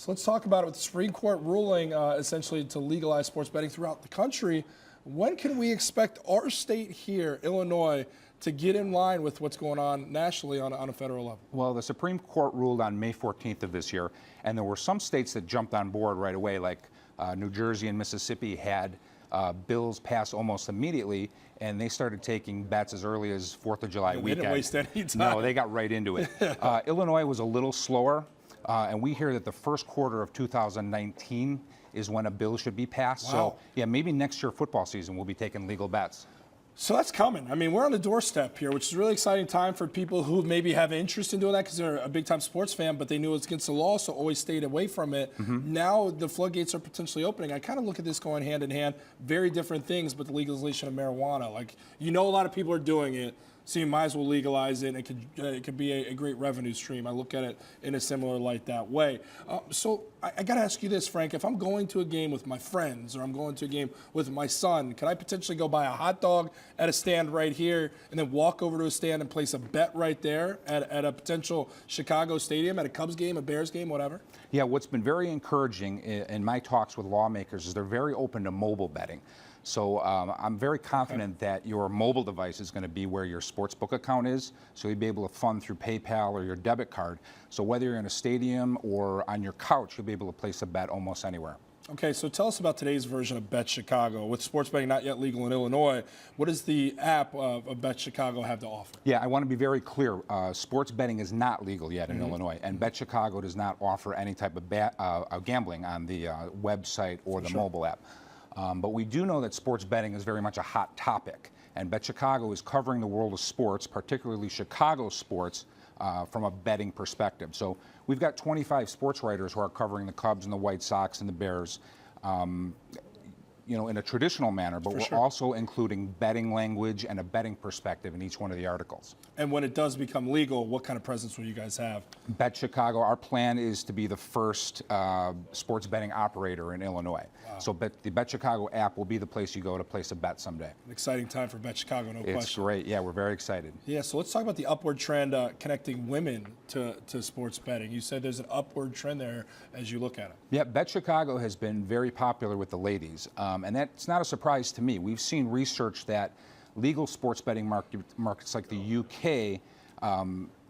So let's talk about it with the Supreme Court ruling essentially to legalize sports betting throughout the country. When can we expect our state here, Illinois, to get in line with what's going on nationally on a federal level? Well, the Supreme Court ruled on May 14th of this year, and there were some states that jumped on board right away, like New Jersey and Mississippi had bills passed almost immediately, and they started taking bets as early as 4th of July weekend. They didn't waste any time. No, they got right into it. Illinois was a little slower, and we hear that the first quarter of 2019 is when a bill should be passed. Wow. So, yeah, maybe next year football season we'll be taking legal bets. So that's coming. I mean, we're on the doorstep here, which is a really exciting time for people who maybe have interest in doing that because they're a big-time sports fan, but they knew it was against the law, so always stayed away from it. Now the floodgates are potentially opening. I kind of look at this going hand in hand, very different things, but the legalization of marijuana. Like, you know, a lot of people are doing it, so you might as well legalize it. It could be a great revenue stream. I look at it in a similar light that way. So I got to ask you this, Frank. If I'm going to a game with my friends or I'm going to a game with my son, can I potentially go buy a hot dog at a stand right here and then walk over to a stand and place a bet right there at a potential Chicago stadium, at a Cubs game, a Bears game, whatever? Yeah, what's been very encouraging in my talks with lawmakers is they're very open to mobile betting. So I'm very confident that your mobile device is going to be where your sportsbook account is, so you'll be able to fund through PayPal or your debit card. So whether you're in a stadium or on your couch, you'll be able to place a bet almost anywhere. Okay, so tell us about today's version of Bet Chicago. With sports betting not yet legal in Illinois, what does the app of Bet Chicago have to offer? Yeah, I want to be very clear. Sports betting is not legal yet in Illinois, and Bet Chicago does not offer any type of gambling on the website or the mobile app. But we do know that sports betting is very much a hot topic, and Bet Chicago is covering the world of sports, particularly Chicago sports, from a betting perspective. So we've got 25 sports writers who are covering the Cubs and the White Sox and the Bears, you know, in a traditional manner, but we're also including betting language and a betting perspective in each one of the articles. And when it does become legal, what kind of presence will you guys have? Bet Chicago, our plan is to be the first sports betting operator in Illinois. Wow. So the Bet Chicago app will be the place you go to place a bet someday. An exciting time for Bet Chicago, no question. It's great. Yeah, we're very excited. Yeah, so let's talk about the upward trend connecting women to sports betting. You said there's an upward trend there as you look at it. Yeah, Bet Chicago has been very popular with the ladies. And that's not a surprise to me. We've seen research that legal sports betting markets like the UK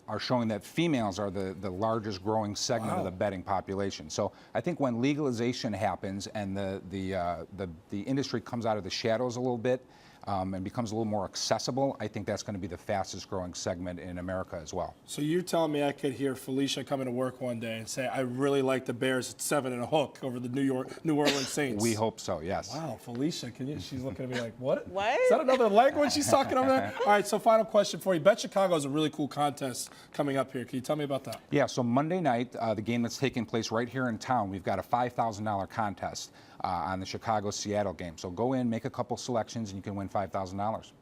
are showing that females are the largest growing segment of the betting population. So I think when legalization happens and the industry comes out of the shadows a little bit and becomes a little more accessible, I think that's going to be the fastest growing segment in America as well. So you're telling me I could hear Felicia coming to work one day and say, I really like the Bears at 7 and a hook over the New Orleans Saints? We hope so, yes. Wow, Felicia, she's looking at me like, what? What? Is that another language she's talking over there? All right, so final question for you. Bet Chicago is a really cool contest coming up here. Can you tell me about that? Yeah, so Monday night, the game that's taking place right here in town, we've got a $5,000 contest on the Chicago-Seattle game. So go in, make a couple selections, and you can win $5,000.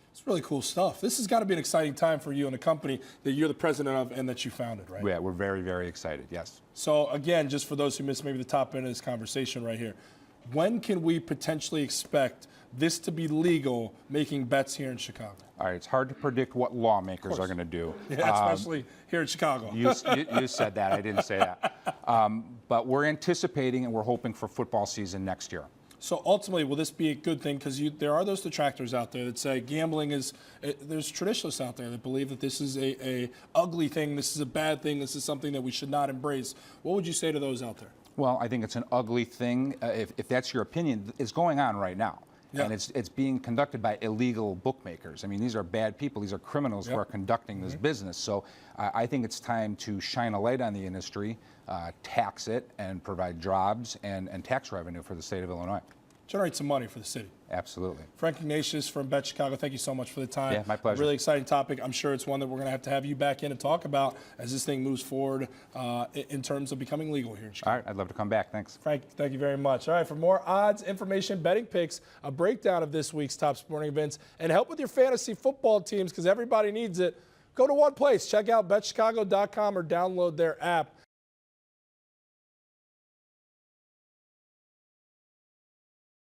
It's really cool stuff. This has got to be an exciting time for you and the company that you're the president of and that you founded, right? Yeah, we're very, very excited, yes. So again, just for those who missed maybe the top end of this conversation right here, when can we potentially expect this to be legal, making bets here in Chicago? All right, it's hard to predict what lawmakers are going to do. Yeah, especially here in Chicago. You said that. I didn't say that. But we're anticipating and we're hoping for football season next year. So ultimately, will this be a good thing? Because there are those detractors out there that say gambling is, there's traditionalists out there that believe that this is a ugly thing, this is a bad thing, this is something that we should not embrace. What would you say to those out there? Well, I think it's an ugly thing. If that's your opinion, it's going on right now. Yeah. And it's being conducted by illegal bookmakers. I mean, these are bad people. These are criminals who are conducting this business. So I think it's time to shine a light on the industry, tax it, and provide jobs and tax revenue for the state of Illinois. Generate some money for the city. Absolutely. Frank Ignatius from Bet Chicago, thank you so much for the time. Yeah, my pleasure. Really exciting topic. I'm sure it's one that we're going to have you back in and talk about as this thing moves forward in terms of becoming legal here in Chicago. All right, I'd love to come back. Thanks. Frank, thank you very much. All right, for more odds, information, betting picks, a breakdown of this week's top sporting events, and help with your fantasy football teams because everybody needs it, go to one place. Check out betchicago.com or download their app.